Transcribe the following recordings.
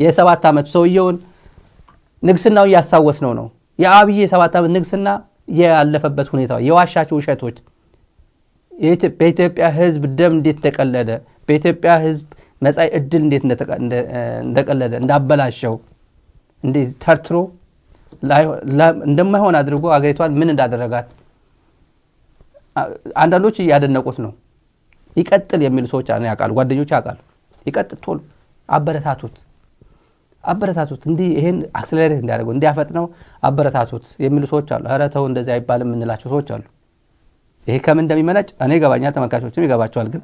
የ7 ዓመት ሰውየውን ንግስናው ያሳወስነው ነው የአብይ 7 ዓመት ንግስና ያለፈበት ሁኔታ የዋሻቸው ውሸቶች በኢትዮጵያ ህዝብ ደም እንዴት ተቀለደ በኢትዮጵያ ህዝብ መጻኢ እድል እንዴት እንደቀለደ እንዳበላሸው እንዴት ተርትሮ እንደማይሆን አድርጎ አገሪቷን ምን እንዳደረጋት አንዳንዶች ያደነቁት ነው ይቀጥል የሚሉ ሰዎች ያቃሉ ጓደኞች ያቃሉ ይቀጥል ቶሎ አበረታቱት እንዲህ ይሄን አክሰለሬት እንዲያደርጉ እንዲያፈጥነው አበረታቱት የሚሉ ሰዎች አሉ ኧረ ተው እንደዚህ አይባልም እንላቸው ሰዎች አሉ ይሄ ከምን እንደሚመነጭ እኔ ገባኛል ተመልካቾችም ይገባቸዋል ግን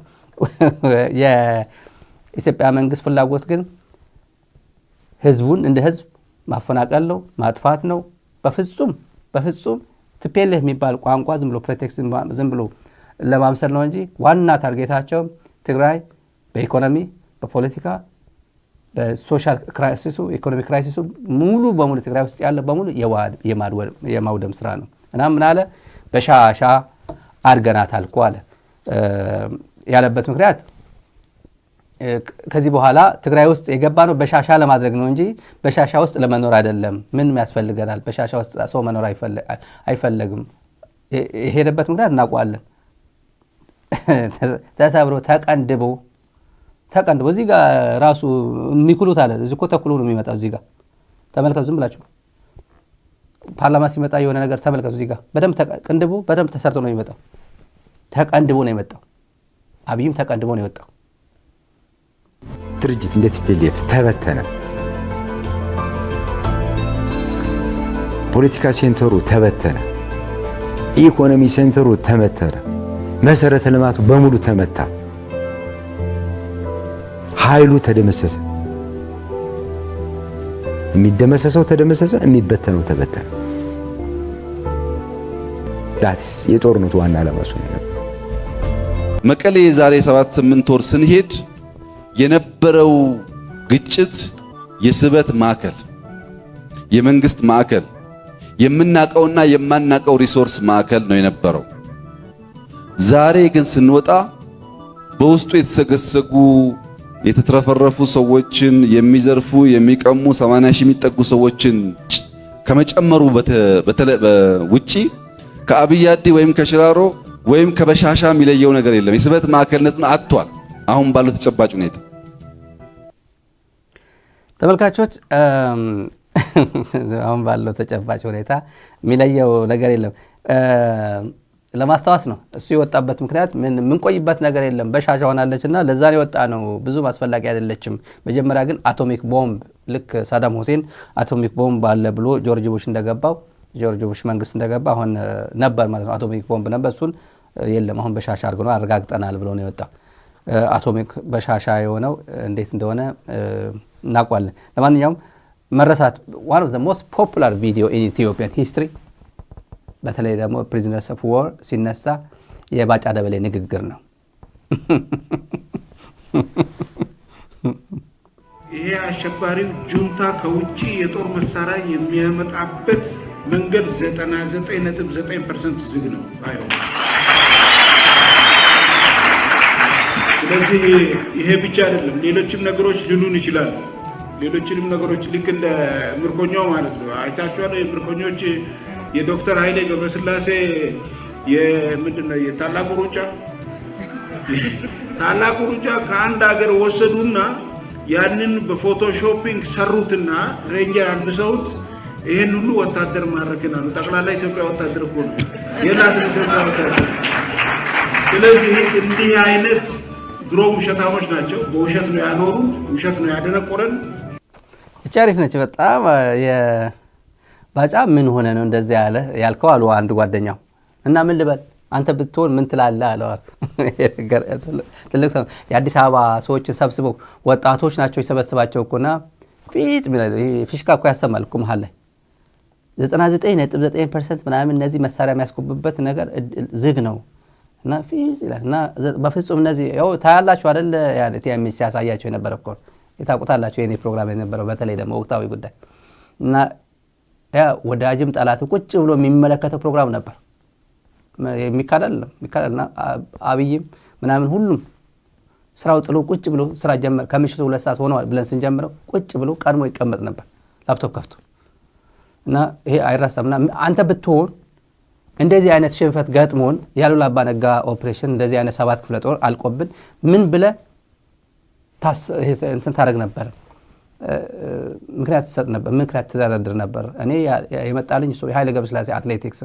የኢትዮጵያ መንግስት ፍላጎት ግን ህዝቡን እንደ ህዝብ ማፈናቀል ነው ማጥፋት ነው በፍጹም ትፔልህ የሚባል ቋንቋ ዝም ብሎ ፕሬቴክስ ዝም ብሎ ለማምሰል ነው እንጂ ዋና ታርጌታቸው ትግራይ በኢኮኖሚ በፖለቲካ በሶሻል ክራይሲሱ ኢኮኖሚ ክራይሲሱ ሙሉ በሙሉ ትግራይ ውስጥ ያለ በሙሉ የማውደም ስራ ነው እና ምን አለ በሻሻ አርገናታል ቋለ ያለበት ምክንያት ከዚህ በኋላ ትግራይ ውስጥ የገባ ነው በሻሻ ለማድረግ ነው እንጂ በሻሻ ውስጥ ለመኖር አይደለም ምን ያስፈልገናል በሻሻ ውስጥ ሰው መኖር አይፈልግም የሄደበት ምክንያት እናውቃለን ተሰብሮ ተቀንድቦ እዚህ ጋር ራሱ የሚኩሉት አለ እዚህ እኮ ተኩሉ ነው የሚመጣው እዚህ ጋር ተመልከቱ ዝም ብላችሁ ፓርላማ ሲመጣ የሆነ ነገር ተመልከቱ እዚህ ጋር በደም ተቀንድቦ በደም ተሰርቶ ነው የሚመጣው ተቀንድቦ ነው የመጣው አብይም ተቀንድቦ ነው የወጣው ድርጅት እንዴት ፒኤልኤፍ ተበተነ ፖለቲካ ሴንተሩ ተበተነ ኢኮኖሚ ሴንተሩ ተመተረ መሰረተ ልማቱ በሙሉ ተመታ ኃይሉ ተደመሰሰ የሚደመሰሰው ተደመሰሰ የሚበተነው ተበተነ ዳትስ የጦርነቱ ዋና ዓላማ ነው መቀሌ ዛሬ 7-8 ወር ስንሄድ የነበረው ግጭት የስበት ማዕከል የመንግስት ማዕከል የምናቀውና የማናቀው ሪሶርስ ማዕከል ነው የነበረው ዛሬ ግን ስንወጣ በውስጡ የተሰገሰጉ የተትረፈረፉ ሰዎችን የሚዘርፉ የሚቀሙ 80 ሺህ የሚጠጉ ሰዎችን ከመጨመሩ ውጪ ከአብያዲ ወይም ከሽራሮ ወይም ከበሻሻ የሚለየው ነገር የለም የስበት ማዕከልነቱን አጥቷል አሁን ባለው ተጨባጭ ሁኔታ ተመልካቾች አሁን ባለው ተጨባጭ ሁኔታ የሚለየው ነገር የለም ለማስተዋወስ ነው እሱ የወጣበት ምክንያት ምን ቆይበት ነገር የለም በሻሻ ሆናለችና ለዛ ነው የወጣ ነው ብዙ ማስፈላጊ አይደለችም መጀመሪያ ግን አቶሚክ ቦምብ ልክ ሳዳም ሁሴን አቶሚክ ቦምብ አለ ብሎ ጆርጅ ቡሽ መንግስት እንደገባ አሁን ነበር ማለት ነው አቶሚክ ቦምብ ነበር እሱን የለም አሁን በሻሻ አድርገው አረጋግጠናል ብሎ ነው የወጣው አቶሚክ በሻሻ የሆነው እንዴት እንደሆነ እናውቃለን ለማንኛውም መረሳት one of the most popular video in Ethiopian history በተለይ ደግሞ prisoners of war ሲነሳ የባጫ ደበሌ ንግግር ነው ይሄ አሸባሪው ጁንታ ከውጪ የጦር መሳሪያ የሚያመጣበት መንገድ 99.9% ዝግ ነው አይሆን ስለዚህ ይሄ ብቻ አይደለም ሌሎችም ነገሮች ሊሉን ይችላል ሌሎችንም ነገሮች ልክ እንደ ምርኮኛው ማለት ነው አይታችኋል የምርኮኞች የዶክተር ኃይሌ ገብረስላሴ የምንድነው የታላቁ ሩጫ ከአንድ ሀገር ወሰዱና ያንን በፎቶሾፒንግ ሰሩትና ሬንጀር አልብሰውት ይሄን ሁሉ ወታደር ማረከና ነው ጠቅላላ ኢትዮጵያ ወታደር እኮ ነው የላትም ኢትዮጵያ ወታደር ስለዚህ እንዲህ አይነት ድሮ ውሸታሞች ናቸው በውሸት ነው ያኖሩ ውሸት ነው ያደነቆረን ቻሪፍ ነች በጣም ባጫ ምን ሆነ ነው እንደዚህ ያለ ያልከው አሉ አንድ ጓደኛው እና ምን ልበል አንተ ብትሆን ምን ትላለህ አለው ትልቅ ሰው የአዲስ አበባ ሰዎች ሰብስበው ወጣቶች ናቸው ይሰበስባቸው እኮና ፊት ፊሽካ እኮ ያሰማል እኮ መሃል ላይ 99.9% ምናምን እነዚህ መሳሪያ የሚያስቆብበት ነገር ዝግ ነው እና ፊት ይላልና በፍጹም እነዚህ ያው ታያላችሁ አይደል ያኔ ቲኤምኤስ ሲያሳያቸው የነበረ እኮ የታውቁታላችሁ የኔ ፕሮግራም የነበረው በተለይ ደግሞ ወቅታዊ ጉዳይ እና ያ ወዳጅም ጠላት ቁጭ ብሎ የሚመለከተው ፕሮግራም ነበር የሚካደልና አብይም ምናምን ሁሉም ስራው ጥሎ ቁጭ ብሎ ስራ ጀመረ። ከምሽቱ 2 ሰዓት ሆኗል ብለን ስንጀምረው ቁጭ ብሎ ቀድሞ ይቀመጥ ነበር ላፕቶፕ ከፍቶ እና ይሄ አይራሳምና አንተ ብትሆን እንደዚህ አይነት ሽንፈት ገጥሞን ያሉላ አባ ነጋ ኦፕሬሽን እንደዚህ አይነት 7 ክፍለ ጦር አልቆብን ምን ብለ እንትን ታደርግ ነበር? ምክንያት ተሰጥ ነበር፣ ምክንያት ተደረድር ነበር። እኔ የመጣልኝ እሱ ኃይለ ገብረስላሴ አትሌቲክስ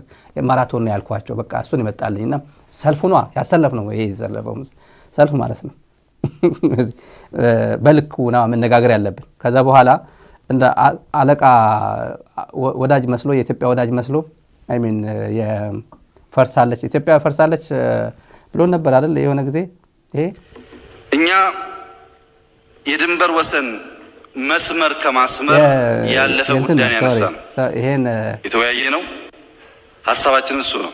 ማራቶን ነው ያልኳቸው። በቃ እሱን ይመጣልኝና ሰልፉኗ ያሰለፍ ነው ይሄ የተሰለፈው ሰልፍ ማለት ነው። በልኩ ነው መነጋገር ያለብን። ከዛ በኋላ እንደ አለቃ ወዳጅ መስሎ የኢትዮጵያ ወዳጅ መስሎ አይ ሚን የፈርሳለች ኢትዮጵያ ፈርሳለች ብሎ ነበር አይደል? የሆነ ጊዜ ይሄ እኛ የድንበር ወሰን መስመር ከማስመር ያለፈ ጉዳይ ያነሳን ይሄን የተወያየ ነው። ሐሳባችን እሱ ነው።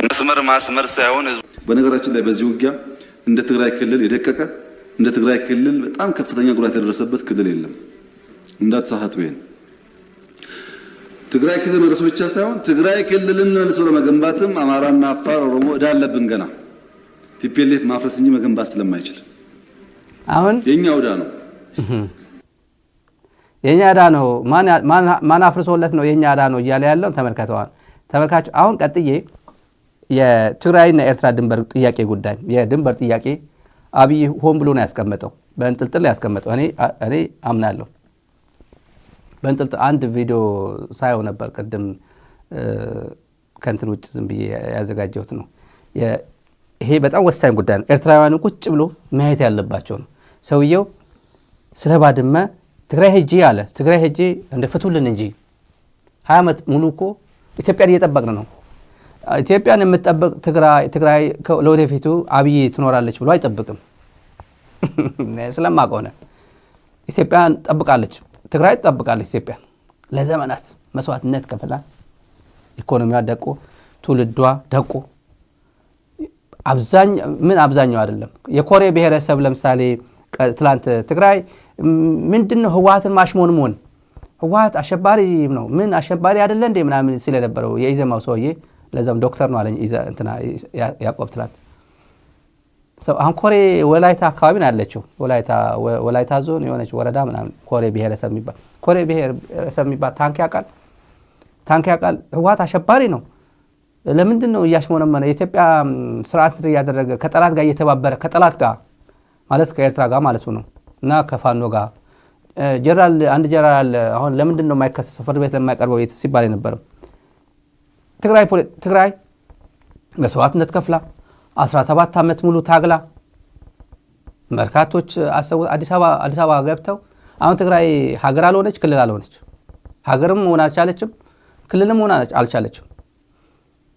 መስመር ማስመር ሳይሆን በነገራችን ላይ በዚህ ውጊያ እንደ ትግራይ ክልል የደቀቀ እንደ ትግራይ ክልል በጣም ከፍተኛ ጉዳት የደረሰበት ክልል የለም። እንዳትሳሳቱ። ይሄን ትግራይ ክልል መድረሱ ብቻ ሳይሆን ትግራይ ክልልን መልሶ ለመገንባትም አማራና አፋር፣ ኦሮሞ እዳ አለብን ገና ቲፒኤልኤፍ ማፍረስ እንጂ መገንባት ስለማይችል አሁን የኛ ዕዳ ነው የኛ ዕዳ ነው። ማን አፍርሶለት ነው የኛ ዕዳ ነው እያለ ያለው ተመልካቹ። አሁን ቀጥዬ የትግራይና ኤርትራ ድንበር ጥያቄ ጉዳይ የድንበር ጥያቄ አብይ ሆን ብሎ ነው ያስቀመጠው፣ በእንጥልጥል ያስቀመጠው። እኔ አምናለሁ በእንጥልጥል። አንድ ቪዲዮ ሳይው ነበር ቅድም ከእንትን ውጭ ዝም ብዬ ያዘጋጀሁት ነው። ይሄ በጣም ወሳኝ ጉዳይ ነው። ኤርትራውያኑ ቁጭ ብሎ ማየት ያለባቸው ነው። ሰውየው ስለ ባድመ ትግራይ ሄጄ አለ። ትግራይ ሄጄ እንደ ፍቱልን እንጂ 20 ዓመት ሙሉ እኮ ኢትዮጵያን እየጠበቅን ነው። ኢትዮጵያን የምትጠብቅ ትግራይ ለወደፊቱ አብይ ትኖራለች ብሎ አይጠብቅም። ስለማውቀው ነው። ኢትዮጵያን ጠብቃለች፣ ትግራይ ትጠብቃለች። ኢትዮጵያን ለዘመናት መስዋዕትነት ከፍላ ኢኮኖሚዋ ደቆ ትውልዷ ደቆ አብዛኛው አይደለም። የኮሬ ብሔረሰብ ለምሳሌ ትላንት ትግራይ ምንድነው ህወሓትን ማሽሞንሞን ህወሓት አሸባሪ ነው ምን አሸባሪ አይደለ እንዴ ምናምን ሲል የነበረው የኢዘማው ሰውዬ ለዛም ዶክተር ነው አለኝ እንትና ያዕቆብ ትላንት። አሁን ኮሬ ወላይታ አካባቢ ነው ያለችው። ወላይታ ዞን የሆነች ወረዳ ምናምን ኮሬ ብሔረሰብ የሚባል ታንክ ያውቃል። ህወሓት አሸባሪ ነው። ለምንድን ነው እያሽሞነመነ የኢትዮጵያ ስርዓት እያደረገ ከጠላት ጋር እየተባበረ ከጠላት ጋር ማለት ከኤርትራ ጋር ማለቱ ነው እና ከፋኖ ጋር አንድ ጀነራል አሁን ለምንድን ነው የማይከሰሰው ፍርድ ቤት ለማይቀርበው ሲባል የነበረው ትግራይ መስዋዕትነት ከፍላ 17 ዓመት ሙሉ ታግላ መርካቶች አዲስ አበባ ገብተው አሁን ትግራይ ሀገር አልሆነች ክልል አልሆነች። ሀገርም ሆና አልቻለችም፣ ክልልም ሆና አልቻለችም።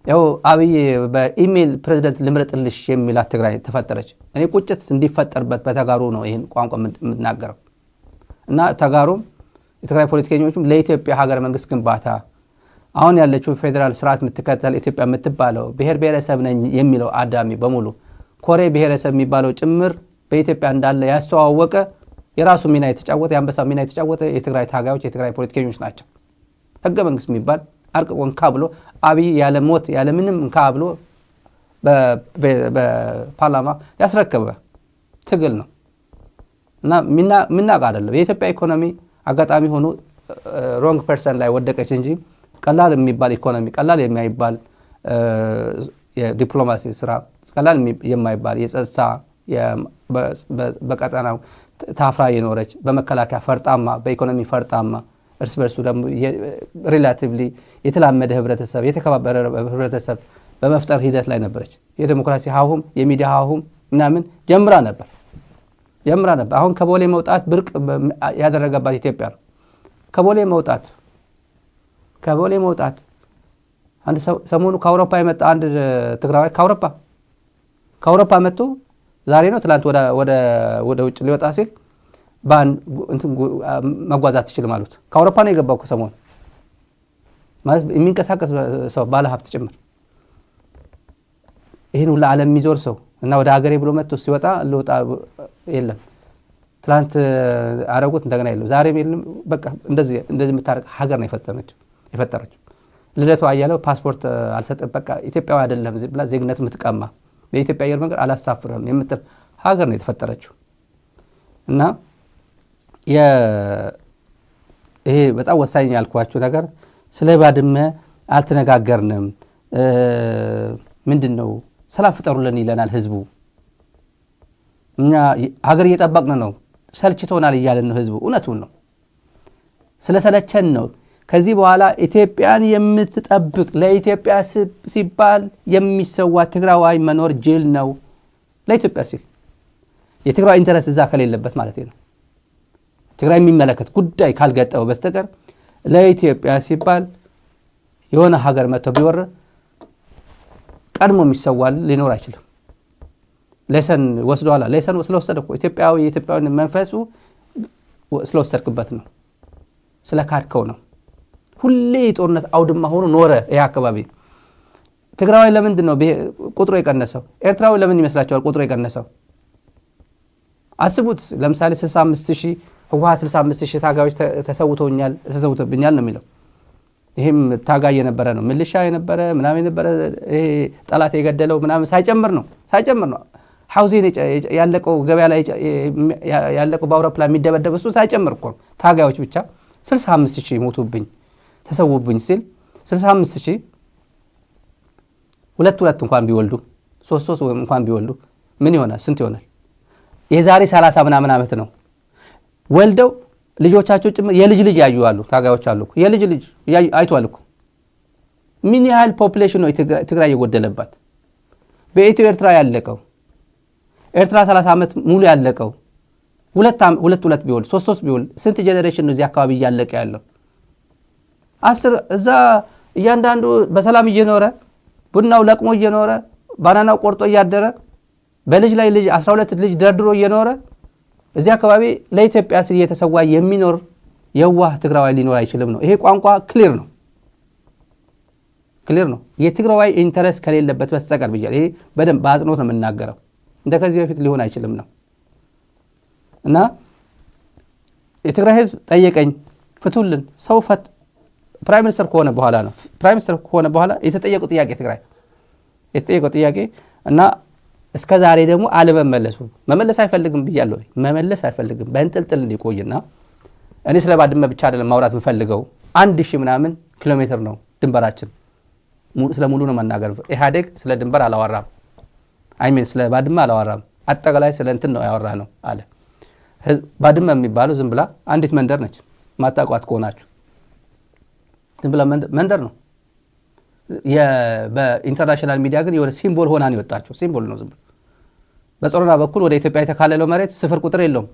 ያው አብይ በኢሜል ፕሬዝዳንት ልምረጥልሽ የሚላት ትግራይ ተፈጠረች። እኔ ቁጭት እንዲፈጠርበት በተጋሩ ነው ይሄን ቋንቋ የምናገረው እና ተጋሩም የትግራይ ፖለቲከኞችም ለኢትዮጵያ ሀገር መንግስት ግንባታ አሁን ያለችው ፌዴራል ስርዓት የምትከተል ኢትዮጵያ የምትባለው ብሔር ብሔረሰብ ነኝ የሚለው አዳሚ በሙሉ ኮሬ ብሔረሰብ የሚባለው ጭምር በኢትዮጵያ እንዳለ ያስተዋወቀ የራሱ ሚና የተጫወተ የአንበሳ ሚና የተጫወተ የትግራይ ታጋዮች የትግራይ ፖለቲከኞች ናቸው። ህገ መንግስት የሚባል አርቅቆ እንካ ብሎ አብይ ያለ ሞት ያለ ምንም እንካ ብሎ በፓርላማ ያስረከበ ትግል ነው እና ምናቅ አይደለም። የኢትዮጵያ ኢኮኖሚ አጋጣሚ ሆኖ ሮንግ ፐርሰን ላይ ወደቀች እንጂ ቀላል የሚባል ኢኮኖሚ ቀላል የማይባል የዲፕሎማሲ ስራ ቀላል የማይባል የጸጥታ በቀጠናው ታፍራ የኖረች በመከላከያ ፈርጣማ በኢኮኖሚ ፈርጣማ እርስ በርሱ ደግሞ ሪላቲቭሊ የተላመደ ህብረተሰብ የተከባበረ ህብረተሰብ በመፍጠር ሂደት ላይ ነበረች። የዲሞክራሲ ሀሁም የሚዲያ ሀሁም ምናምን ጀምራ ነበር። አሁን ከቦሌ መውጣት ብርቅ ያደረገባት ኢትዮጵያ ነው። ከቦሌ መውጣት አንድ ሰሞኑ ከአውሮፓ የመጣ አንድ ትግራዋይ ከአውሮፓ መጥቶ ዛሬ ነው ትላንት ወደ ውጭ ሊወጣ ሲል መጓዝ አትችልም አሉት። ከአውሮፓ ነው የገባው ከሰሞኑ ማለት የሚንቀሳቀስ ሰው ባለ ሀብት ጭምር ይህን ሁሉ ዓለም የሚዞር ሰው እና ወደ ሀገሬ ብሎ መጥቶ ሲወጣ ልወጣ የለም ትላንት አረጉት እንደገና የለም ዛሬም የለም። በቃ እንደዚህ የምታረቅ ሀገር ነው የፈጠረችው። ልደቱ አያለው ፓስፖርት አልሰጠም በቃ ኢትዮጵያዊ አይደለም ብላ ዜግነቱ የምትቀማ ለኢትዮጵያ አየር መንገድ አላሳፍርም የምትል ሀገር ነው የተፈጠረችው። እና ይሄ በጣም ወሳኝ ያልኳችሁ ነገር ስለ ባድመ አልተነጋገርንም። ምንድነው ሰላም ፍጠሩልን ይለናል ህዝቡ። እኛ ሀገር እየጠበቅን ነው፣ ሰልችቶናል እያለን ነው ህዝቡ። እውነቱን ነው፣ ስለሰለቸን ነው። ከዚህ በኋላ ኢትዮጵያን የምትጠብቅ ለኢትዮጵያ ሲባል የሚሰዋ ትግራዋይ መኖር ጅል ነው። ለኢትዮጵያ ሲል የትግራይ ኢንተረስ እዛ ከሌለበት ማለት ነው። ትግራይ የሚመለከት ጉዳይ ካልገጠመው በስተቀር ለኢትዮጵያ ሲባል የሆነ ሀገር መጥቶ ቢወር ቀድሞ የሚሰዋል ሊኖር አይችልም። ለሰን ወስደዋል። ለሰን ስለወሰደ እኮ የኢትዮጵያዊ መንፈሱ ስለወሰድክበት ነው፣ ስለካድከው ነው። ሁሌ ጦርነት አውድማ ሆኖ ኖረ ይሄ አካባቢ። ትግራዋይ ለምንድን ነው ቁጥሩ የቀነሰው? ኤርትራዊ ለምን ይመስላችኋል ቁጥሩ የቀነሰው? አስቡት። ለምሳሌ 65000 ህወሓት 65000 ታጋዮች ተሰውቶብኛል ነው የሚለው። ይሄም ታጋይ የነበረ ነው፣ ሚሊሻ የነበረ ምናምን የነበረ ይሄ ጠላት የገደለው ምናምን ሳይጨምር ነው ሐውዜን ያለቀው ገበያ ላይ ያለቀው በአውሮፕላን የሚደበደብ እሱ ሳይጨምር እኮ ታጋዮች ብቻ 65000 ሞቱብኝ ተሰውብኝ ሲል 65000 ሁለት እንኳን ቢወልዱ 3 እንኳን ቢወልዱ ምን ይሆናል? ስንት ይሆናል? የዛሬ 30 ምናምን ዓመት ነው ወልደው ልጆቻቸው ጭምር የልጅ ልጅ ያዩ አሉ፣ ታጋዮች አሉ። የልጅ ልጅ አይቷል እኮ ምን ያህል ፖፑሌሽን ነው ትግራይ የጎደለባት። በኢትዮ ኤርትራ ያለቀው ኤርትራ 30 ዓመት ሙሉ ያለቀው ሁለት ቢወልድ 3 ቢወልድ ስንት ጄኔሬሽን ነው እዚህ አካባቢ እያለቀ ያለው? 10 እዛ እያንዳንዱ በሰላም እየኖረ ቡናው ለቅሞ እየኖረ ባናናው ቆርጦ እያደረ በልጅ ላይ ልጅ 12 ልጅ ደርድሮ እየኖረ እዚህ አካባቢ ለኢትዮጵያ ሲል እየተሰዋ የሚኖር የዋህ ትግራዋይ ሊኖር አይችልም ነው። ይሄ ቋንቋ ክሊር ነው። የትግራዋይ ኢንተረስት ከሌለበት በስተቀር ብቻ ይሄ በደንብ በአጽንኦት ነው የምናገረው። እንደከዚህ በፊት ሊሆን አይችልም ነው። እና የትግራይ ህዝብ ጠየቀኝ፣ ፍቱልን ሰው ፕራይም ሚኒስተር ከሆነ በኋላ የተጠየቀው ጥያቄ እና እስከ ዛሬ ደግሞ መመለስ አይፈልግም ብያለሁ። መመለስ አይፈልግም በእንጥልጥል እንዲቆይና እኔ ስለ ባድመ ብቻ አይደለም ማውራት የምፈልገው 1000 ምናምን ኪሎ ሜትር ነው ድንበራችን። ስለ ሙሉ ነው መናገር። ኢህአዴግ ስለ ድንበር አላወራም፣ ስለ ባድመ አላወራም። አጠቃላይ ስለ እንትን ነው ያወራ ነው አለ። ባድመ የሚባለው ዝም ብላ አንዲት መንደር ነች። ማታቋት ከሆናችሁ ዝም ብላ መንደር ነው። በኢንተርናሽናል ሚዲያ ግን የሆነ ሲምቦል ሆና ነው የወጣችው። ሲምቦል ነው ዝም ብሎ። በጾረና በኩል ወደ ኢትዮጵያ የተካለለው መሬት 0 ቁጥር የለውም።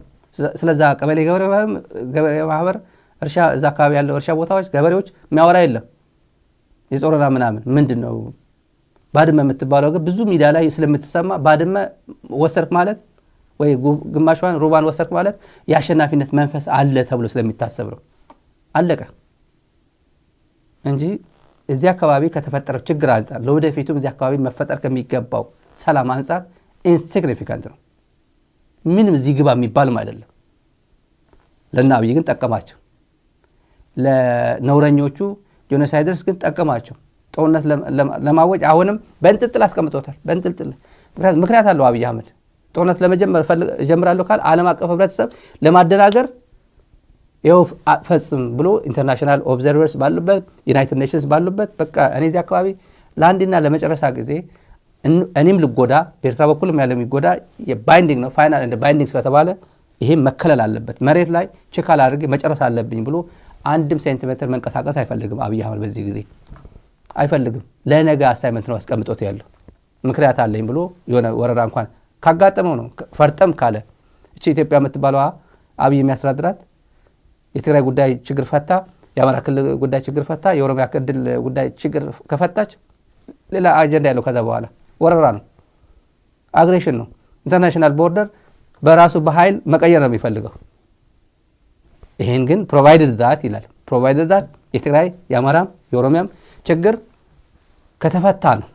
ስለዛ ቀበሌ ገበሬ ማህበር እርሻ፣ እዛ አካባቢ ያለው እርሻ ቦታዎች ገበሬዎች የሚያወራ የለም። የጾረና ምናምን ምንድነው? ባድመ የምትባለው ግን ብዙ ሚዲያ ላይ ስለምትሰማ ባድመ ወሰርክ ማለት ወይ ግማሿን ሩባን ወሰርክ ማለት የአሸናፊነት መንፈስ አለ ተብሎ ስለሚታሰብ ነው። አለቀ እንጂ እዚህ አካባቢ ከተፈጠረው ችግር አንፃር ለወደፊቱም እዚህ አካባቢ መፈጠር ከሚገባው ሰላም አንፃር ኢንሲግኒፊካንት ነው። ምንም እዚህ ግባ የሚባልም አይደለም። ለእነ አብይ ግን ጠቀማቸው፣ ለነውረኞቹ ጄኖሳይደርስ ግን ጠቀማቸው። ጦርነት ለማወጅ አሁንም በእንጥልጥል አስቀምጦታል። በእንጥልጥል ምክንያት አለው አብይ አህመድ። ጦርነት ለመጀመር ጀምራለሁ ካል ዓለም አቀፍ ህብረተሰብ ለማደናገር ይኸው ፈጽም ብሎ ኢንተርናሽናል ኦብዘርቨርስ ባሉበት ዩናይትድ ኔሽንስ ባሉበት በቃ እኔ እዚህ አካባቢ ለአንድና ለመጨረሻ ጊዜ እኔም ልጎዳ በኤርትራ በኩልም ያለው የሚጎዳ የባይንዲንግ ነው ፋይናል እንደ ባይንዲንግ ስለተባለ ይሄ መከለል አለበት፣ መሬት ላይ ችካል አድርጌ መጨረስ አለብኝ ብሎ 1 ሴንቲሜትር መንቀሳቀስ አይፈልግም አብይ አህመድ። በዚህ ጊዜ አይፈልግም። ለነገ አሳይመንት ነው አስቀምጦት ያለው። ምክንያት አለኝ ብሎ የሆነ ወረራ እንኳን ካጋጠመው ነው ፈርጠም ካለ እቺ ኢትዮጵያ የምትባለው አብይ የሚያስተዳድራት የትግራይ ጉዳይ ችግር ፈታ፣ የአማራ ክልል ጉዳይ ችግር ፈታ፣ የኦሮሚያ ክልል ጉዳይ ችግር ከፈታች ሌላ አጀንዳ ያለው ከዛ በኋላ ወረራ ነው፣ አግሬሽን ነው። ኢንተርናሽናል ቦርደር በራሱ በኃይል መቀየር ነው የሚፈልገው። ይሄን ግን ፕሮቫይደድ ዛት ይላል። ፕሮቫይደድ ዛት የትግራይ የአማራም የኦሮሚያም ችግር ከተፈታ ነው።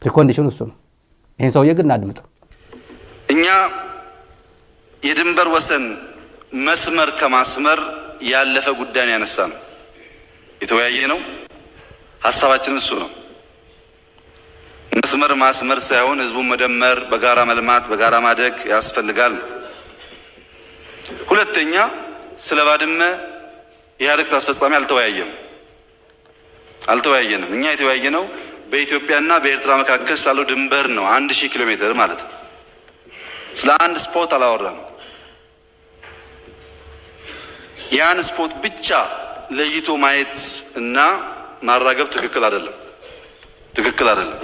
ፕሪኮንዲሽኑ እሱ ነው። ይሄን ሰውዬ ግን እናድምጠው። እኛ የድንበር ወሰን መስመር ከማስመር ያለፈ ጉዳይ ያነሳ ነው የተወያየ ነው። ሐሳባችን እሱ ነው። መስመር ማስመር ሳይሆን ህዝቡን መደመር፣ በጋራ መልማት፣ በጋራ ማደግ ያስፈልጋል። ሁለተኛ ስለ ባድመ ኢህአዴግ አስፈጻሚ አልተወያየንም። እኛ የተወያየነው በኢትዮጵያና በኤርትራ መካከል ስላለው ድንበር ነው። 1000 ኪሎ ሜትር ማለት ነው። ስለ አንድ ስፖት አላወራም። ያን ስፖት ብቻ ለይቶ ማየት እና ማራገብ ትክክል አይደለም።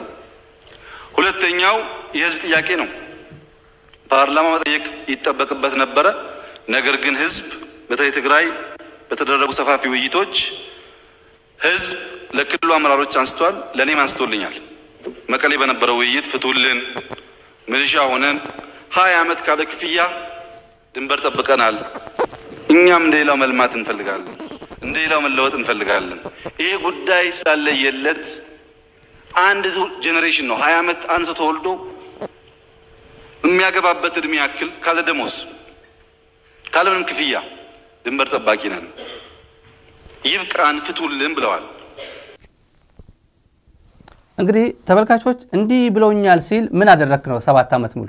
ሁለተኛው የህዝብ ጥያቄ ነው። ፓርላማ መጠየቅ ይጠበቅበት ነበረ። ነገር ግን ህዝብ በተለይ ትግራይ በተደረጉ ሰፋፊ ውይይቶች ህዝብ ለክልሉ አመራሮች አንስቷል፣ ለኔም አንስቶልኛል። መቀሌ በነበረው ውይይት ፍቱልን፣ ሚሊሻ ሆነን 20 ዓመት ካለ ክፍያ ድንበር ጠብቀናል። እኛም እንደሌላው መልማት እንፈልጋለን፣ እንደሌላው መለወጥ እንፈልጋለን። ይሄ ጉዳይ ስላለየለት አንድ ጄኔሬሽን ነው 20 ዓመት አንሶ ተወልዶ የሚያገባበት እድሜ ያክል ካለ ደሞዝ ካለ ምንም ክፍያ ድንበር ጠባቂ ነን፣ ይብቃን፣ ፍቱልን ብለዋል። እንግዲህ ተመልካቾች እንዲህ ብለውኛል ሲል ምን አደረክ ነው? 7 ዓመት ሙሉ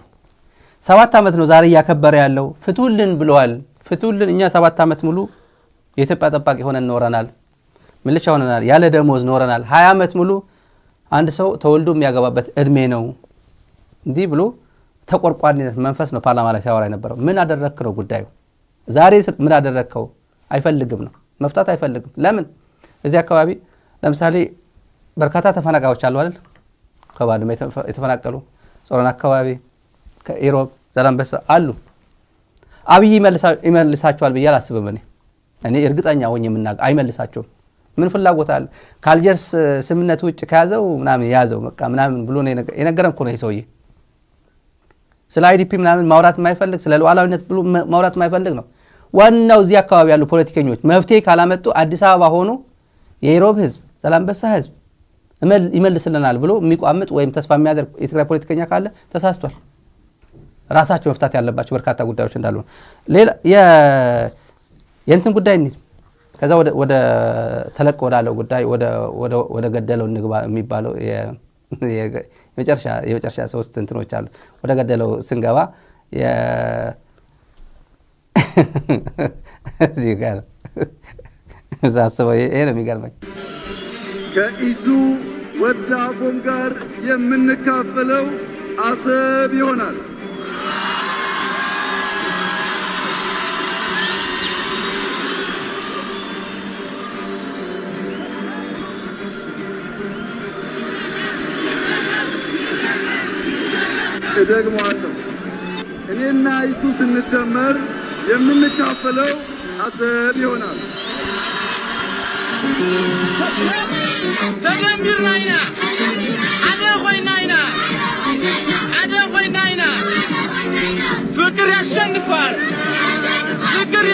7 ዓመት ነው ዛሬ እያከበረ ያለው። ፍቱልን ብለዋል። ፍቱልን። እኛ 7 ዓመት ሙሉ የኢትዮጵያ ጠባቂ ሆነን ኖረናል፣ ሚሊሻ ሆነናል፣ ያለ ደሞዝ ኖረናል። 20 ዓመት ሙሉ አንድ ሰው ተወልዶ የሚያገባበት እድሜ ነው። እንዲህ ብሎ ተቆርቋሪነት መንፈስ ነው ፓርላማ ላይ ሲያወራ የነበረው። ምን አደረክ ነው ጉዳዩ። ዛሬ ምን አደረከው? አይፈልግም ነው መፍታት አይፈልግም። ለምን? እዚህ አካባቢ ለምሳሌ በርካታ ተፈናቃዮች አሉ አይደል? ከባድመ የተፈናቀሉ ጾረና አካባቢ፣ ከኢሮብ ዛላምበሳ አሉ። አብይ ይመልሳቸዋል ብዬ አላስብም። እኔ እርግጠኛ ሆኜ አይመልሳቸውም። ምን ፍላጎት አለ? ካልጀርስ ስምነት ውጭ ከያዘው ምናምን ያዘው በቃ ምናምን ብሎ የነገረን እኮ ነው ይሄ ሰውዬ። ስለ አይዲፒ ምናምን ማውራት የማይፈልግ፣ ስለ ሉዓላዊነት ብሎ ማውራት የማይፈልግ ነው። ዋናው እዚህ አካባቢ ያሉ ፖለቲከኞች መፍትሄ ካላመጡ አዲስ አበባ ሆኖ የኢሮብ ህዝብ፣ ዛላምበሳ ህዝብ ይመልስልናል ብሎ የሚቋምጥ ወይም ተስፋ የሚያደርግ የትግራይ ፖለቲከኛ ካለ ተሳስቷል። ራሳቸው መፍታት ያለባቸው በርካታ ጉዳዮች እንዳሉ ነው። ሌላ የእንትን ጉዳይ እንሂድ። ከዛ ወደ ተለቅ ወዳለው ጉዳይ ወደ ገደለው እንግባ የሚባለው የመጨረሻ 3 እንትኖች አሉ። ወደ ገደለው ስንገባ እዚህ ጋር ሳስበው ይሄ ነው የሚገርመኝ። ከኢሱ ወደ አፎም ጋር የምንካፈለው አሰብ ይሆናል። እደግመዋለሁ። እኔና ኢሱ ስንደመር የምንካፈለው አሰብ ይሆናል። ተደምርናይና አደ ኮይናይና ፍቅር ያሸንፋል። ፍቅር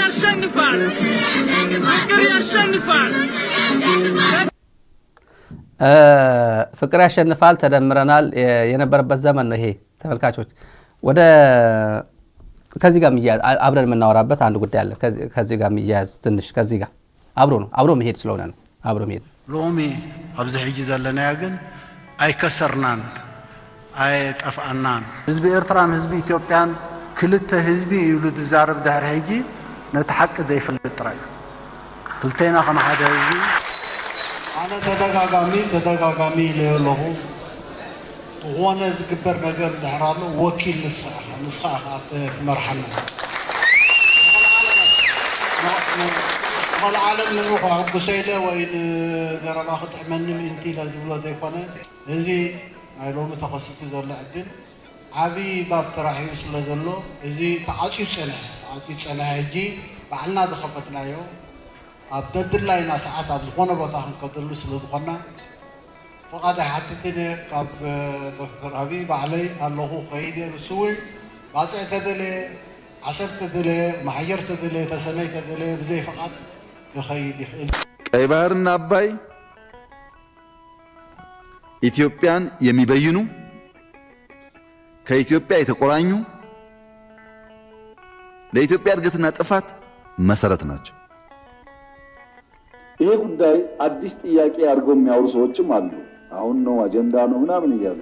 ያሸንፋል። ተደምረናል የነበረበት ዘመን ነው ይሄ። ተመልካቾች ወደ ከዚህ ጋር የሚያያዝ አብረን የምናወራበት አንድ ጉዳይ አለ። ከዚህ ጋር የሚያያዝ ትንሽ ከዚህ ጋር አብሮ መሄድ ስለሆነ ነው። አብሮ መሄድ ሎሚ ኣብዚ ሕጂ ዘለናያ ግን ኣይከሰርናን ኣይጠፍአናን። ህዝቢ ኤርትራን ህዝቢ ኢትዮጵያን ክልተ ህዝቢ ይብሉ ትዛረብ ድሕሪ ሕጂ ነቲ ሓቂ ዘይፍልጥ ጥራይ ክልተና ከም ሓደ ህዝቢ ኣነ ተደጋጋሚ ኢለዮ ኣለኹ ዝኾነ ዝግበር ነገር ድሕር ኣሎ ወኪል ንስኻ ትመርሓና العالم نروح عبد سيلة وين زرنا خطح مني انتي لازم له ديفنا هذي عيلوم تخصصي زول عدل عبي باب تراحي وصل له هذي تعطي سنة هيجي بعلنا دخبتنا يوم عبد الله ناس ساعات عبد الخونه بتاعهم كدلوا سلو دخنا فقد حطيتني كاب دكتور حبيب علي الله خيدي بسوي بعد تدلي عصبت تدلي محيرت تدلي تسنيت تدلي بزي فقط ቀይ ባህርና አባይ ኢትዮጵያን የሚበይኑ ከኢትዮጵያ የተቆራኙ ለኢትዮጵያ እድገትና ጥፋት መሰረት ናቸው። ይሄ ጉዳይ አዲስ ጥያቄ አድርገው የሚያወሩ ሰዎችም አሉ። አሁን ነው አጀንዳ ነው ምናምን እያሉ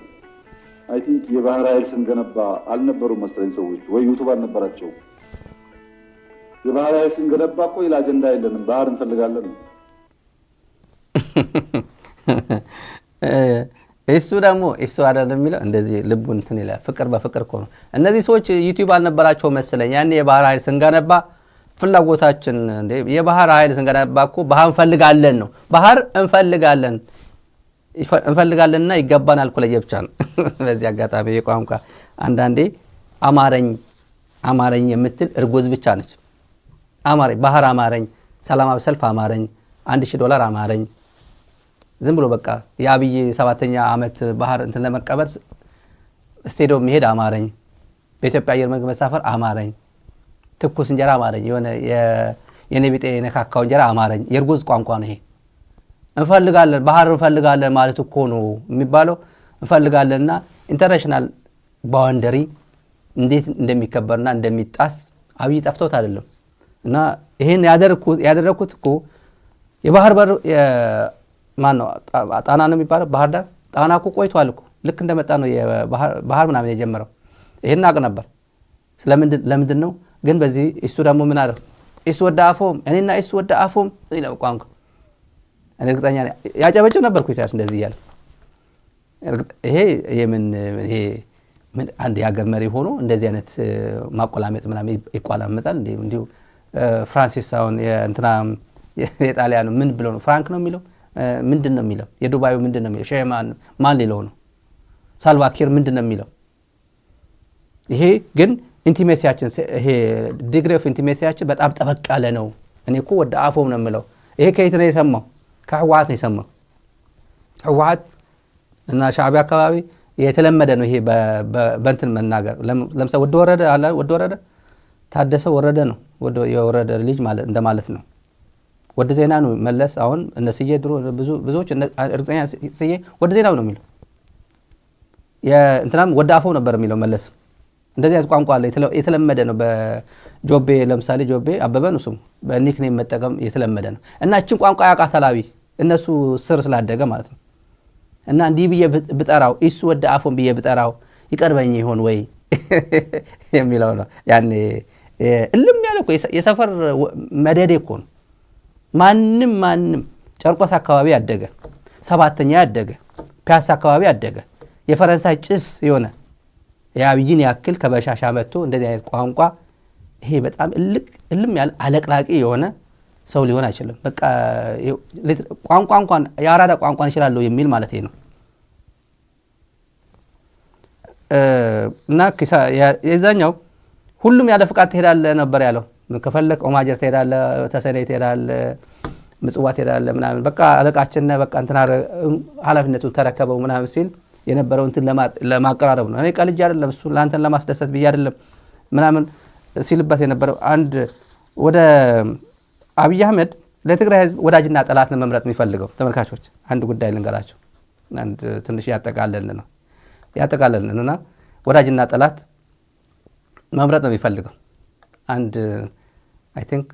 አይ ቲንክ የባህር ኃይል ስንገነባ አልነበሩም መሰለኝ ሰዎች ወይ ዩቲዩብ አልነበራቸው። የባህር ኃይል ስንገነባ እኮ ሌላ አጀንዳ የለንም፣ ባህር እንፈልጋለን። እሱ ደግሞ እሱ አይደለም የሚለው እንደዚህ ልቡን እንትን ይላል። ፍቅር በፍቅር እኮ ነው። እነዚህ ሰዎች ዩቲዩብ አልነበራቸው መሰለኝ። ያኔ የባህር ኃይል ስንገነባ ፍላጎታችን እንደ የባህር ኃይል ስንገነባ እኮ ባህር እንፈልጋለን ነው። ባህር እንፈልጋለንና ይገባናል እኮ ለየብቻ ነው። በዚህ አጋጣሚ የቋንቋ አንዳንዴ አማረኝ የምትል እርጉዝ ብቻ ነች። አማረኝ ባህር አማረኝ፣ ሰላማዊ ሰልፍ አማረኝ፣ $1000 አማረኝ። ዝም ብሎ በቃ የአብይ 7ኛ ዓመት ባህር እንትን ለመቀበል ስቴዲየም መሄድ አማረኝ፣ በኢትዮጵያ አየር መንገድ መሳፈር አማረኝ፣ ትኩስ እንጀራ አማረኝ፣ የሆነ የኔ ቢጤ የነካካው እንጀራ አማረኝ። የእርጉዝ ቋንቋ ነው ይሄ። እንፈልጋለን ባህር እንፈልጋለን ማለት እኮ ነው የሚባለው። እንፈልጋለንና ኢንተርናሽናል ባውንደሪ እንዴት እንደሚከበርና እንደሚጣስ አብይ ጠፍቶት አይደለም። እና ይሄን ያደረኩት እኮ የባህር በር ማነው ጣና ነው የሚባለው ባህር ዳር ጣና እኮ ቆይቷል እኮ ልክ እንደመጣ ነው ባህር ምናምን የጀመረው። ይሄን አውቅ ነበር። ለምንድን ነው ግን በዚህ እሱ ደግሞ ምን አለ እሱ ወደ አፎም እኔና እሱ ወደ አፎም ይለው ቋንቋ እኔ እርግጠኛ ያጨበጭብ ነበርኩ ኢሳያስ እንደዚህ እያለ። ይሄ ምን አንድ የሀገር መሪ ሆኖ እንደዚህ አይነት ማቆላመጥ ምናምን ይቆላመጣል እንዴ? እንዲሁ ፍራንሲስ አሁን የእንትና የጣሊያኑ ምን ብሎ ነው ፍራንክ ነው የሚለው ምንድን ነው የሚለው? የዱባዩ ምንድን ነው የሚለው? ሼማን ማን ሊለው ነው? ሳልቫኪር ምንድን ነው የሚለው? ይሄ ግን ኢንቲሜሲያችን ይሄ ዲግሪ ኦፍ ኢንቲሜሲያችን በጣም ጠበቅ ያለ ነው። እኔ እኮ ወደ አፎም ነው የምለው። ይሄ ከየት ነው የሰማው? ከህወሓት ነው የሰማው። ህወሓት እና ሻዕቢያ አካባቢ የተለመደ ነው ይሄ በእንትን መናገር። ለምሳሌ ወደ ወረደ ታደሰ ወረደ ነው የወረደ ልጅ ማለት እንደማለት ነው። ወደ ዜና ነው መለስ። አሁን እነ ስዬ ድሮ ብዙዎች እርግጠኛ ስዬ ወደ ዜናው ነው የሚለው። እንትናም ወደ አፎም ነበር የሚለው መለስ። እንደዚህ አይነት ቋንቋ አለ፣ የተለመደ ነው። በጆቤ ለምሳሌ ጆቤ አበበ ነው ስሙ፣ በኒክኔም መጠቀም የተለመደ ነው። እና እችን ቋንቋ ያውቃታል አብይ እነሱ ስር ስላደገ ማለት ነው። እና እንዲህ ብዬ ብጠራው እሱ ወደ አፎም ብዬ ብጠራው ይቀርበኝ ይሆን ወይ የሚለው ነው። ያኔ እልም ያለ እኮ የሰፈር መደዴ እኮ ነው። ማንም ጨርቆስ አካባቢ ያደገ፣ ሰባተኛ ያደገ፣ ፒያሳ አካባቢ ያደገ የፈረንሳይ ጭስ የሆነ የአብይን ያክል ከበሻሻ መጥቶ እንደዚህ አይነት ቋንቋ ይሄ በጣም እልም ያለ አለቅላቂ የሆነ ሰው ሊሆን አይችልም። በቃ ቋንቋ እንኳን የአራዳ ቋንቋን ይችላለሁ የሚል ማለት ነው። እና የዛኛው ሁሉም ያለ ፍቃድ ትሄዳለህ ነበር ያለው። ከፈለክ ኦማጀር ትሄዳለህ፣ ተሰነይ ትሄዳለህ፣ ምጽዋ ትሄዳለህ ምናምን በቃ አለቃችን በቃ እንትና ኃላፊነቱን ተረከበው ምናምን ሲል የነበረው እንትን ለማቀራረብ ነው። እኔ ቀልጅ አይደለም እሱ ለአንተን ለማስደሰት ብዬ አይደለም ምናምን ሲልበት የነበረው አንድ ወደ አብይ አህመድ ለትግራይ ህዝብ ወዳጅና ጠላት ነው መምረጥ የሚፈልገው። ተመልካቾች አንድ ጉዳይ ልንገራቸው። አንድ ትንሽ ያጠቃለልንና ወዳጅና ጠላት መምረጥ ነው የሚፈልገው። አንድ አይ ቲንክ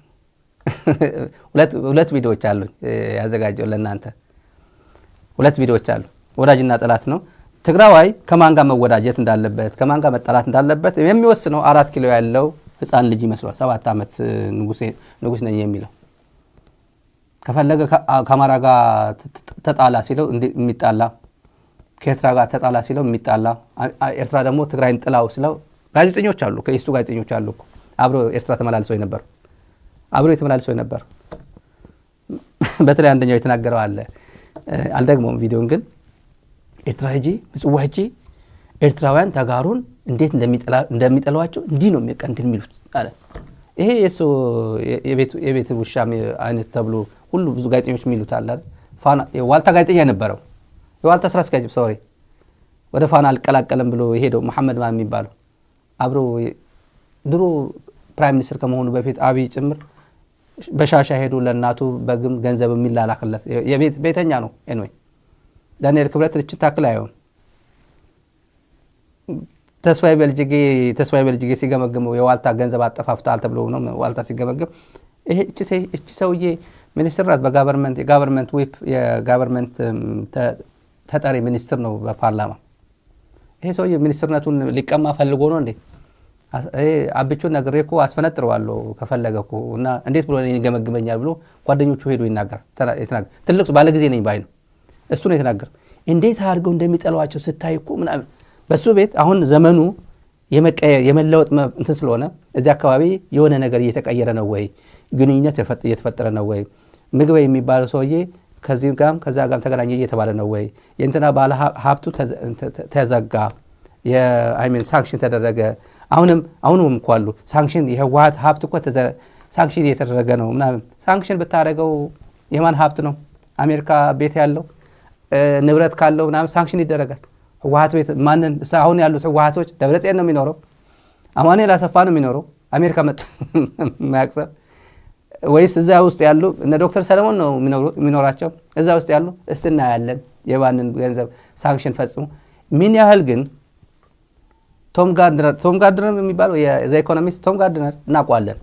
ሁለት ቪዲዮዎች አሉኝ ያዘጋጀው ለእናንተ። ሁለት ቪዲዮዎች አሉ። ወዳጅና ጠላት ነው። ትግራዋይ ከማን ጋር መወዳጀት እንዳለበት ከማን ጋር መጣላት እንዳለበት የሚወስነው 4 ኪሎ ያለው ህፃን ልጅ ይመስሏል። 7 ዓመት ንጉስ ነኝ የሚለው ከፈለገ ከአማራ ጋር ተጣላ ሲለው የሚጣላ፣ ከኤርትራ ጋር ተጣላ ሲለው የሚጣላ፣ ኤርትራ ደግሞ ትግራይን ጥላው ሲለው ጋዜጠኞች አሉ፣ ከእሱ ጋዜጠኞች አሉ እኮ አብሮ ኤርትራ ተመላልሰው ነበር፣ አብሮ የተመላልሰው ነበር። በተለይ አንደኛው የተናገረው አለ አልደግሞም ቪዲዮን ግን ኤርትራ ሄጄ ምጽዋ ሄጄ ኤርትራውያን ተጋሩን እንዴት እንደሚጠሏቸው እንዲህ ነው እንትን የሚሉት አለ። ይሄ የሱ የቤት ውሻ አይነት ተብሎ ሁሉ ብዙ ጋዜጠኞች የሚሉት አለ። ፋና የዋልታ ጋዜጠኛ ነበረው፣ የዋልታ ስራ አስኪያጅ ሶሪ፣ ወደ ፋና አልቀላቀለም ብሎ የሄደው መሐመድ ማን የሚባለው አብሮ ድሮ ፕራይም ሚኒስትር ከመሆኑ በፊት አብይ ጭምር በሻሻ ሄዱ ለናቱ በግም ገንዘብ የሚላላክለት ቤተኛ ነው። ኤንዌይ ዳንኤል ክብረት ልጅ ታክል አይሆን ተስፋዬ በልጅጌ ሲገመግመው የዋልታ ገንዘብ አጠፋፍታል ተብሎ ነው ዋልታ ሲገመግም እቺ ሰውዬ ሚኒስትር ናት በጋቨርንመንት የጋቨርንመንት ዊፕ የጋቨርንመንት ተጠሪ ሚኒስትር ነው በፓርላማ። ይሄ ሰውዬ ሚኒስትርነቱን ሊቀማ ፈልጎ ነው እንዴ? አብቹን ነግሬ እኮ አስፈነጥረዋለሁ ከፈለገ እኮ እና እንዴት ብሎ ይገመግመኛል ብሎ ጓደኞቹ ሄዶ ይናገራል። ትልቅ ባለ ጊዜ ነኝ ባይ ነው እሱ ነው የተናገር። እንዴት አድርገው እንደሚጠሏቸው ስታይ እኮ ምናምን በሱ ቤት አሁን ዘመኑ የመለወጥ እንትን ስለሆነ እዚህ አካባቢ የሆነ ነገር እየተቀየረ ነው ወይ ግንኙነት እየተፈጠረ ነው ወይ ምግብ የሚባለው ሰውዬ ከዚህ ጋርም ከዛ ጋርም ተገናኘ እየተባለ ነው ወይ የእንትና ባለ ሀብቱ ተዘጋ የአይሜን ሳንክሽን ተደረገ አሁንም እኮ አሉ ሳንክሽን የህወሓት ሀብት እኮ ሳንክሽን እየተደረገ ነው ምናምን ሳንክሽን ብታደርገው የማን ሀብት ነው አሜሪካ ቤት ያለው ንብረት ካለው ምናምን ሳንክሽን ይደረጋል ህወሓት ቤት ማንን አሁን ያሉት ህወሓቶች ደብረጽዮን ነው የሚኖረው አማኑኤል አሰፋ ነው የሚኖረው አሜሪካ መጥቶ ማያቅሰብ ወይስ እዛ ውስጥ ያሉ እነ ዶክተር ሰለሞን ነው የሚኖራቸው እዛ ውስጥ ያሉ እስና ያለን የባንን ገንዘብ ሳንክሽን ፈጽሙ ምን ያህል ግን ቶም ጋርድነር የሚባለው የዘ ኢኮኖሚስት ቶም ጋርድነር እናውቀዋለን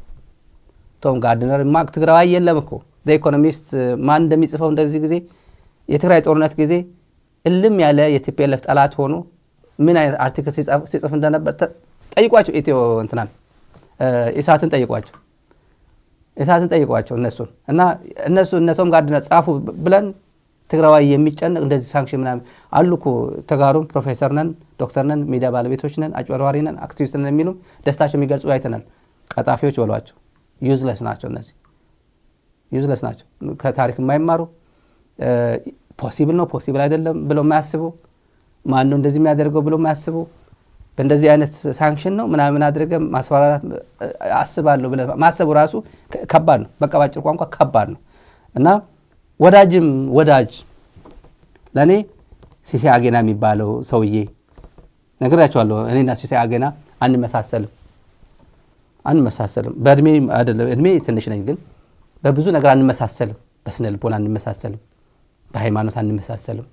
ቶም ጋርድነር ማክ ትግራዋይ የለም እኮ ዘ ኢኮኖሚስት ማን እንደሚጽፈው እንደዚህ ጊዜ የትግራይ ጦርነት ጊዜ እልም ያለ የቲፒኤልኤፍ ጠላት ሆኖ ምን አይነት አርቲክል ሲጽፍ እንደነበር ጠይቋቸው ኢትዮ እንትናን ኢሳትን ጠይቋቸው እነሱ ቶም ጋርድነር ጻፉ ብለን ትግራዋይ የሚጨነቅ እንደዚህ ሳንክሽን ምናምን አሉ እኮ ተጋሩም ፕሮፌሰር ነን ዶክተር ነን ሚዲያ ባለቤቶች ነን አጭበርባሪ ነን አክቲቪስት ነን የሚሉ ደስታቸው የሚገልጹ አይተናል ቀጣፊዎች በሏቸው ዩዝለስ ናቸው እነዚህ ዩዝለስ ናቸው ከታሪክ የማይማሩ ፖሲብል ነው ፖሲብል አይደለም ብለው የማያስቡ ማን ነው እንደዚህ የሚያደርገው ብለው የማያስቡ በእንደዚህ አይነት ሳንክሽን ነው ምናምን አድርገ ማስፈራራት አስባለሁ ብለ ማሰቡ ራሱ ከባድ ነው በቃ ባጭር ቋንቋ ከባድ ነው እና ወዳጅ ለኔ ሲሳይ አገና የሚባለው ሰውዬ ነግራቸዋለሁ እኔና ሲሳይ አገና አንመሳሰልም በእድሜ አይደለም እድሜ ትንሽ ነኝ ግን በብዙ ነገር አንመሳሰልም በስነ ልቦና አንመሳሰልም በሃይማኖት አንመሳሰልም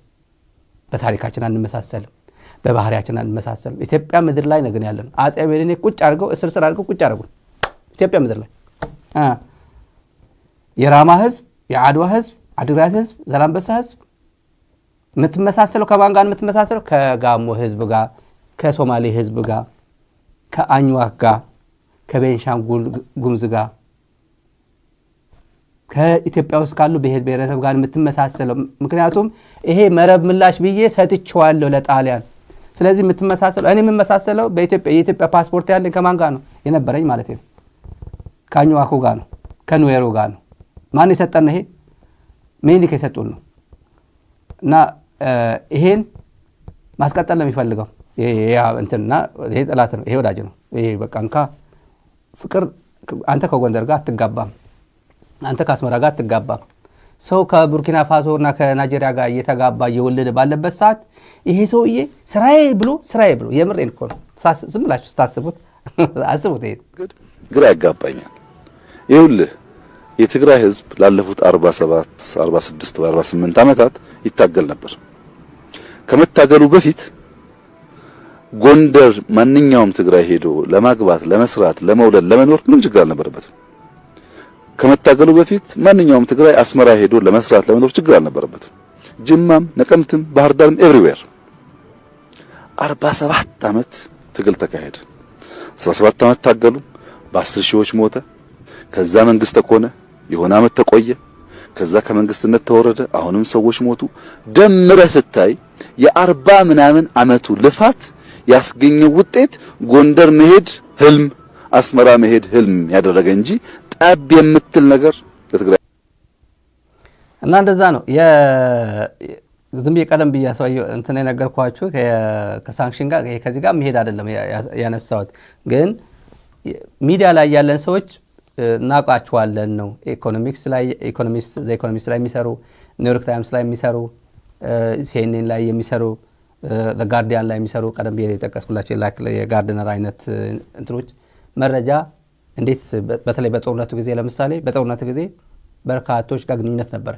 በታሪካችን አንመሳሰልም በባህሪያችን አንመሳሰልም ኢትዮጵያ ምድር ላይ ነው ግን ያለን አጼ ቤሌኔ ቁጭ አድርገው እስር አድርገው ቁጭ አድርገው ኢትዮጵያ ምድር ላይ የራማ ህዝብ የአድዋ ህዝብ አድግራት ህዝብ ዘላንበሳ ህዝብ የምትመሳሰለው ከማን ጋር የምትመሳሰለው ከጋሞ ህዝብ ጋር ከሶማሌ ህዝብ ጋር ከአኝዋክ ጋር ከቤንሻንጉል ጉሙዝ ጋር ከኢትዮጵያ ውስጥ ካሉ ብሔር ብሔረሰብ ጋር የምትመሳሰለው ምክንያቱም ይሄ መረብ ምላሽ ብዬ ሰጥቼዋለሁ ለጣሊያን ስለዚህ የምትመሳሰለው እኔ የምመሳሰለው የኢትዮጵያ ፓስፖርት ያለኝ ከማን ጋር ነው የነበረኝ ማለት ነው ከአኝዋኩ ጋር ነው ከኑዌሮ ጋር ነው ማን የሰጠን ይሄ ምኒልክ የሰጡን ነው እና ይሄን ማስቀጠል ነው የሚፈልገው ይሄ እንትና ይሄ ጠላት ነው ይሄ ወዳጅ ነው ይሄ በቃ እንካ ፍቅር አንተ ከጎንደር ጋር አትጋባም አንተ ከአስመራ ጋር አትጋባም ሰው ከቡርኪና ፋሶ እና ከናይጄሪያ ጋር እየተጋባ እየወለደ ባለበት ሰዓት ይሄ ሰውዬ ስራዬ ብሎ የምሬን እኮ ነው ዝም ብላችሁ ስታስቡት አስቡት ይሄ ግራ ያጋባኛል ይኸውልህ የትግራይ ህዝብ ላለፉት 47 46 48 ዓመታት ይታገል ነበር ከመታገሉ በፊት ጎንደር ማንኛውም ትግራይ ሄዶ ለማግባት ለመስራት ለመውለድ ለመኖር ምንም ችግር አልነበረበትም ከመታገሉ በፊት ማንኛውም ትግራይ አስመራ ሄዶ ለመስራት ለመኖር ችግር አልነበረበትም ጅማም ነቀምትም ባህር ዳርም ኤቭሪዌር 47 ዓመት ትግል ተካሄደ 17 ዓመት ታገሉ በ10 ሺዎች ሞተ ከዛ መንግስት ተኮነ የሆነ ዓመት ተቆየ ከዛ ከመንግስትነት ተወረደ አሁንም ሰዎች ሞቱ ደምረ ስታይ የ40 ምናምን ዓመቱ ልፋት ያስገኘው ውጤት ጎንደር መሄድ ህልም አስመራ መሄድ ህልም ያደረገ እንጂ ጠብ የምትል ነገር ለትግራይ እና እንደዛ ነው ዝም የቀደም ብያሳየው እንትን የነገርኳችሁ ከሳንክሽን ጋር ከዚህ ጋር መሄድ አይደለም ያነሳውት ግን ሚዲያ ላይ ያለን ሰዎች እናውቃቸዋለን ነው ኢኮኖሚክስ ላይ ኢኮኖሚስት ላይ የሚሰሩ ኒውዮርክ ታይምስ ላይ የሚሰሩ ሲኤንኤን ላይ የሚሰሩ ጋርዲያን ላይ የሚሰሩ ቀደም ብዬ የተጠቀስኩላችሁ የጋርድነር አይነት እንትሮች መረጃ እንዴት በተለይ በጦርነቱ ጊዜ ለምሳሌ በጦርነቱ ጊዜ በርካቶች ጋር ግንኙነት ነበር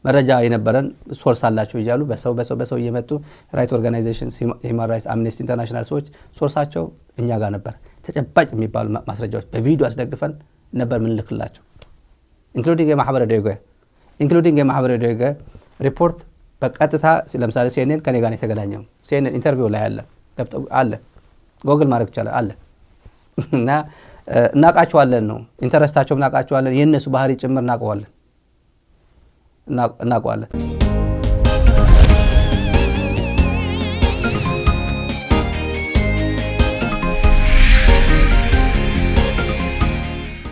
መረጃ የነበረን ሶርስ አላቸው ይያሉ በሰው እየመጡ ራይት ኦርጋናይዜሽንስ ሂውማን ራይትስ አምነስቲ ኢንተርናሽናል ሰዎች ሶርሳቸው እኛ ጋር ነበር ተጨባጭ የሚባሉ ማስረጃዎች በቪዲዮ አስደግፈን ነበር ምን ልክላቸው ኢንክሉዲንግ የማህበረ ዲዮገ ሪፖርት በቀጥታ ለምሳሌ ሲኤንኤን ከኔ ጋር የተገናኘው ሲኤንኤን ኢንተርቪው ላይ ያለ አለ ጎግል ማድረግ ይቻላል አለ እና እናቃቸዋለን ነው ኢንተረስታቸው እናቃቸዋለን የነሱ ባህሪ ጭምር እናቀዋለን